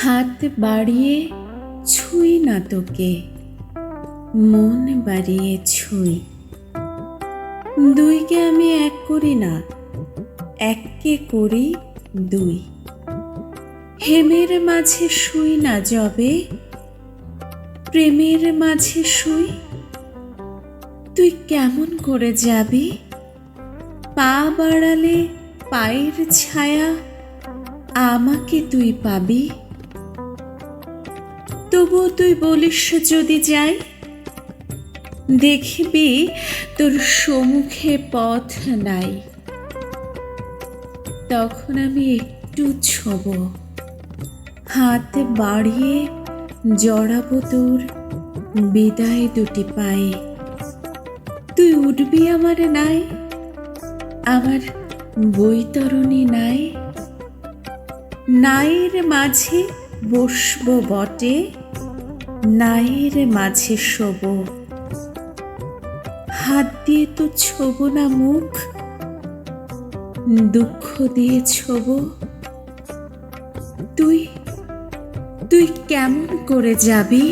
হাত বাড়িয়ে ছুঁই না তোকে, মন বাড়িয়ে ছুঁই। দুইকে আমি এক করি না, এককে করি দুই। হেমের মাঝে শুই না যবে, প্রেমের মাঝে শুই। তুই কেমন করে যাবি? পা বাড়ালে পায়ের ছায়া আমাকে তুই পাবি। তবু তুই বলিস যদি যাই, দেখবি তোর সম্মুখে পথ নাই। তখন আমি একটু ছোব, হাত বাড়িয়ে জড়াবো তোর বিদায় দুটি পায়ে। তুই উঠবি আমার নাই, আমার বৈতরণী নাই। নাইয়ের মাঝে বসবো বটে, নাইয়ের মাঝে শোব। হাত দিয়ে তো ছোব না মুখ, দুঃখ দিয়ে ছোব। তুই কেমন করে যাবি?